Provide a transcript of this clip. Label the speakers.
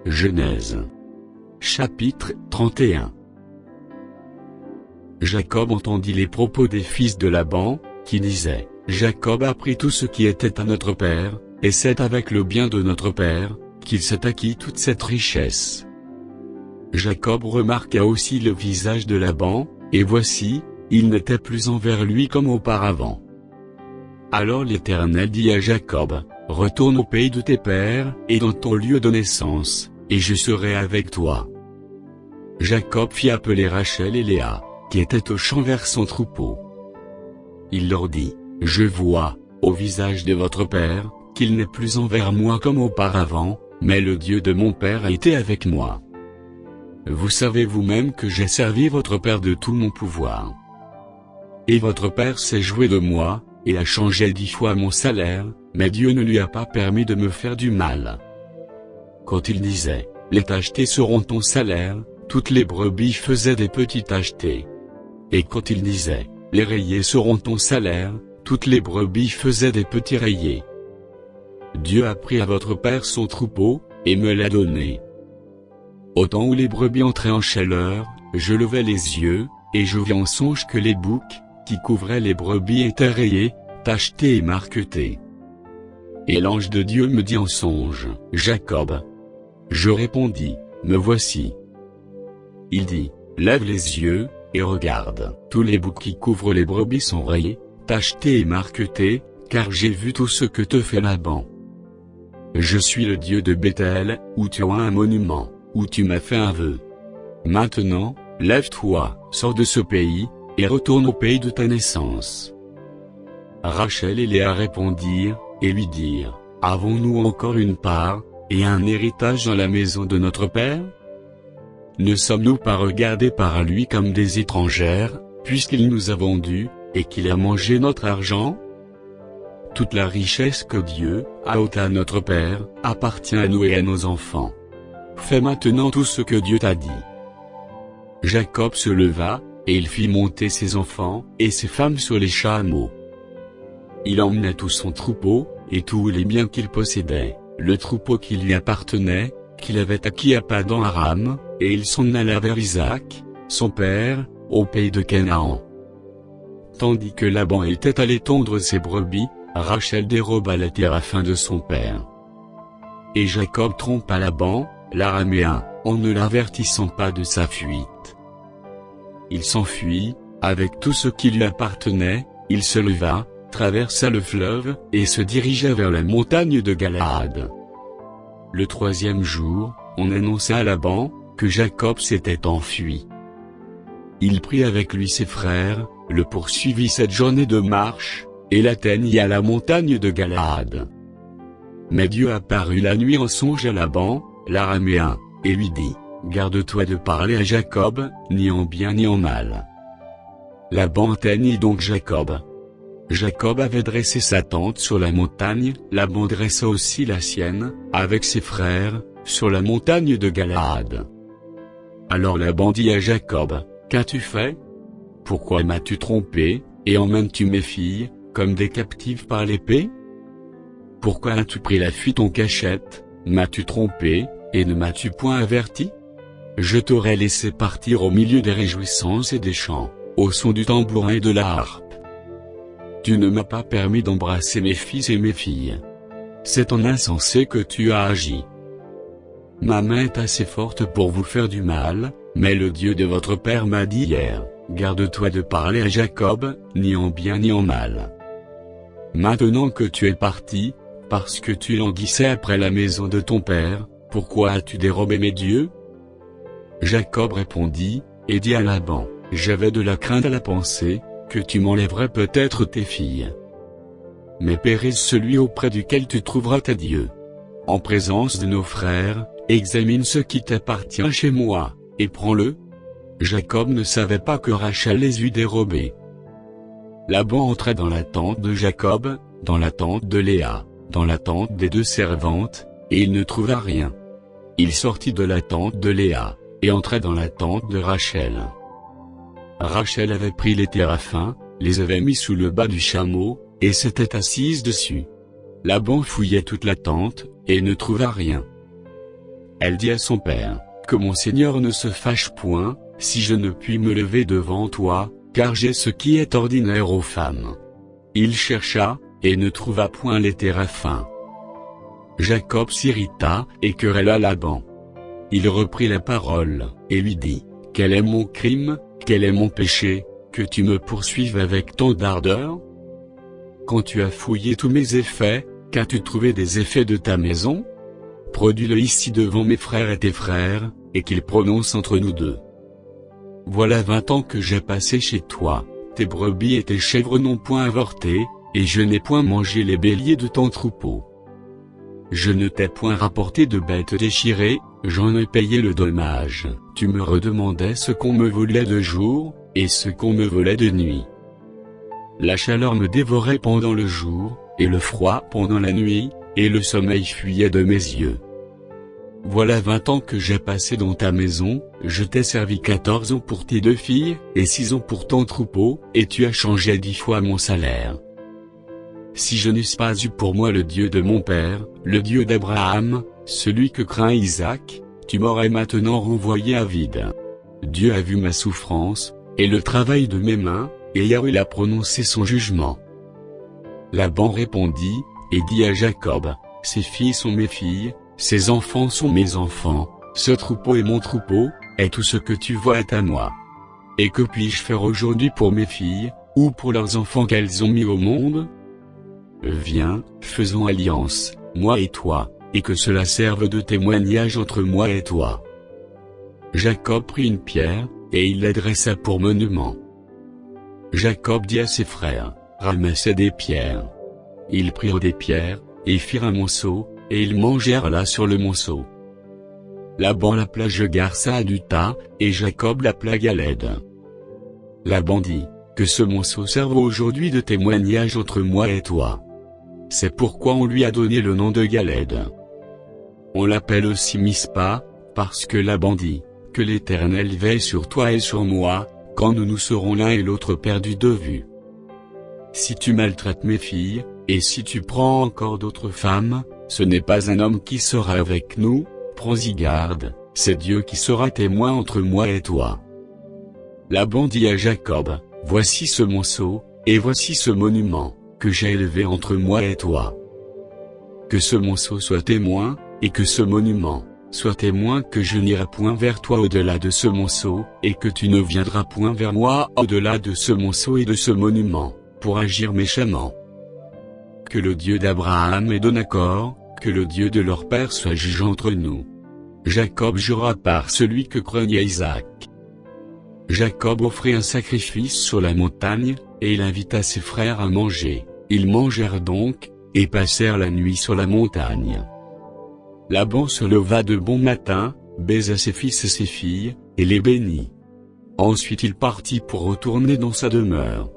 Speaker 1: Genèse. Chapitre 31. Jacob entendit les propos des fils de Laban, qui disaient, Jacob a pris tout ce qui était à notre père, et c'est avec le bien de notre père, qu'il s'est acquis toute cette richesse. Jacob remarqua aussi le visage de Laban, et voici, il n'était plus envers lui comme auparavant. Alors l'Éternel dit à Jacob, retourne au pays de tes pères, et dans ton lieu de naissance, et je serai avec toi. Jacob fit appeler Rachel et Léa, qui étaient au champ vers son troupeau. Il leur dit, je vois, au visage de votre père, qu'il n'est plus envers moi comme auparavant, mais le Dieu de mon père a été avec moi. Vous savez vous-même que j'ai servi votre père de tout mon pouvoir. Et votre père s'est joué de moi, et a changé 10 fois mon salaire, mais Dieu ne lui a pas permis de me faire du mal. Quand il disait, les tachetés seront ton salaire, toutes les brebis faisaient des petits tachetés. Et quand il disait, les rayés seront ton salaire, toutes les brebis faisaient des petits rayés. Dieu a pris à votre père son troupeau, et me l'a donné. Au temps où les brebis entraient en chaleur, je levai les yeux, et je vis en songe que les boucs, qui couvraient les brebis étaient rayés, tachetés et marquetés. Et l'ange de Dieu me dit en songe, Jacob. Je répondis, me voici. Il dit, lève les yeux, et regarde, tous les boucs qui couvrent les brebis sont rayés, tachetés et marquetés, car j'ai vu tout ce que te fait Laban. Je suis le Dieu de Bethel, où tu as un monument, où tu m'as fait un vœu. Maintenant, lève-toi, sors de ce pays, et retourne au pays de ta naissance. Rachel et Léa répondirent, et lui dirent, avons-nous encore une part, et un héritage dans la maison de notre père? Ne sommes-nous pas regardés par lui comme des étrangères, puisqu'il nous a vendus, et qu'il a mangé notre argent? Toute la richesse que Dieu a ôtée à notre père, appartient à nous et à nos enfants. Fais maintenant tout ce que Dieu t'a dit. Jacob se leva, et il fit monter ses enfants, et ses femmes sur les chameaux. Il emmena tout son troupeau, et tous les biens qu'il possédait, le troupeau qui lui appartenait, qu'il avait acquis à Padan Aram, et il s'en alla vers Isaac, son père, au pays de Canaan. Tandis que Laban était allé tondre ses brebis, Rachel déroba la terre afin de son père. Et Jacob trompa Laban, l'Araméen, en ne l'avertissant pas de sa fuite. Il s'enfuit, avec tout ce qui lui appartenait, il se leva, traversa le fleuve, et se dirigea vers la montagne de Galaad. Le 3e jour, on annonça à Laban, que Jacob s'était enfui. Il prit avec lui ses frères, le poursuivit cette journée de marche, et l'atteignit à la montagne de Galaad. Mais Dieu apparut la nuit en songe à Laban, l'Araméen, et lui dit, garde-toi de parler à Jacob, ni en bien ni en mal. Laban atteignit donc Jacob. Jacob avait dressé sa tente sur la montagne, Laban dressa aussi la sienne, avec ses frères, sur la montagne de Galaad. Alors Laban dit à Jacob, qu'as-tu fait? Pourquoi m'as-tu trompé, et emmènes-tu mes filles, comme des captives par l'épée? Pourquoi as-tu pris la fuite en cachette, m'as-tu trompé, et ne m'as-tu point averti? Je t'aurais laissé partir au milieu des réjouissances et des chants, au son du tambourin et de la harpe. Tu ne m'as pas permis d'embrasser mes fils et mes filles. C'est en insensé que tu as agi. Ma main est assez forte pour vous faire du mal, mais le Dieu de votre père m'a dit hier, garde-toi de parler à Jacob, ni en bien ni en mal. Maintenant que tu es parti, parce que tu languissais après la maison de ton père, pourquoi as-tu dérobé mes dieux? Jacob répondit, et dit à Laban, j'avais de la crainte à la pensée, que tu m'enlèverais peut-être tes filles. Mais périsse celui auprès duquel tu trouveras tes dieux. En présence de nos frères, examine ce qui t'appartient chez moi, et prends-le. Jacob ne savait pas que Rachel les eût dérobés. Laban entra dans la tente de Jacob, dans la tente de Léa, dans la tente des 2 servantes, et il ne trouva rien. Il sortit de la tente de Léa, et entra dans la tente de Rachel. Rachel avait pris les téraphins, les avait mis sous le bas du chameau, et s'était assise dessus. Laban fouillait toute la tente, et ne trouva rien. Elle dit à son père, que mon Seigneur ne se fâche point, si je ne puis me lever devant toi, car j'ai ce qui est ordinaire aux femmes. Il chercha, et ne trouva point les téraphins. Jacob s'irrita, et querella Laban. Il reprit la parole, et lui dit, quel est mon crime, quel est mon péché, que tu me poursuives avec tant d'ardeur? Quand tu as fouillé tous mes effets, qu'as-tu trouvé des effets de ta maison? Produis-le ici devant mes frères et tes frères, et qu'ils prononcent entre nous deux. Voilà 20 ans que j'ai passé chez toi, tes brebis et tes chèvres n'ont point avorté, et je n'ai point mangé les béliers de ton troupeau. Je ne t'ai point rapporté de bêtes déchirées, j'en ai payé le dommage. Tu me redemandais ce qu'on me volait de jour, et ce qu'on me volait de nuit. La chaleur me dévorait pendant le jour, et le froid pendant la nuit, et le sommeil fuyait de mes yeux. Voilà 20 ans que j'ai passé dans ta maison, je t'ai servi 14 ans pour tes 2 filles, et 6 ans pour ton troupeau, et tu as changé 10 fois mon salaire. Si je n'eusse pas eu pour moi le Dieu de mon père, le Dieu d'Abraham, celui que craint Isaac, tu m'aurais maintenant renvoyé à vide. Dieu a vu ma souffrance, et le travail de mes mains, et Yahweh a prononcé son jugement. Laban répondit, et dit à Jacob, ces filles sont mes filles, ces enfants sont mes enfants, ce troupeau est mon troupeau, et tout ce que tu vois est à moi. Et que puis-je faire aujourd'hui pour mes filles, ou pour leurs enfants qu'elles ont mis au monde? Viens, faisons alliance, moi et toi, et que cela serve de témoignage entre moi et toi. Jacob prit une pierre, et il la dressa pour monument. Jacob dit à ses frères, ramassez des pierres. Ils prirent des pierres, et firent un monceau, et ils mangèrent là sur le monceau. Laban l'appela Jegar Saaduta, et Jacob l'appela Galed. Laban dit, que ce monceau serve aujourd'hui de témoignage entre moi et toi. C'est pourquoi on lui a donné le nom de Galed. On l'appelle aussi Mispa, parce que Laban dit, que l'Éternel veille sur toi et sur moi, quand nous serons l'un et l'autre perdus de vue. Si tu maltraites mes filles, et si tu prends encore d'autres femmes, ce n'est pas un homme qui sera avec nous, prends-y garde, c'est Dieu qui sera témoin entre moi et toi. Laban dit à Jacob, voici ce monceau, et voici ce monument, que j'ai élevé entre moi et toi. Que ce monceau soit témoin, et que ce monument soit témoin que je n'irai point vers toi au-delà de ce monceau, et que tu ne viendras point vers moi au-delà de ce monceau et de ce monument, pour agir méchamment. Que le Dieu d'Abraham et de Nacor, que le Dieu de leur père soit juge entre nous. Jacob jura par celui que craignait Isaac. Jacob offrit un sacrifice sur la montagne, et il invita ses frères à manger. Ils mangèrent donc, et passèrent la nuit sur la montagne. Laban se leva de bon matin, baisa ses fils et ses filles, et les bénit. Ensuite il partit pour retourner dans sa demeure.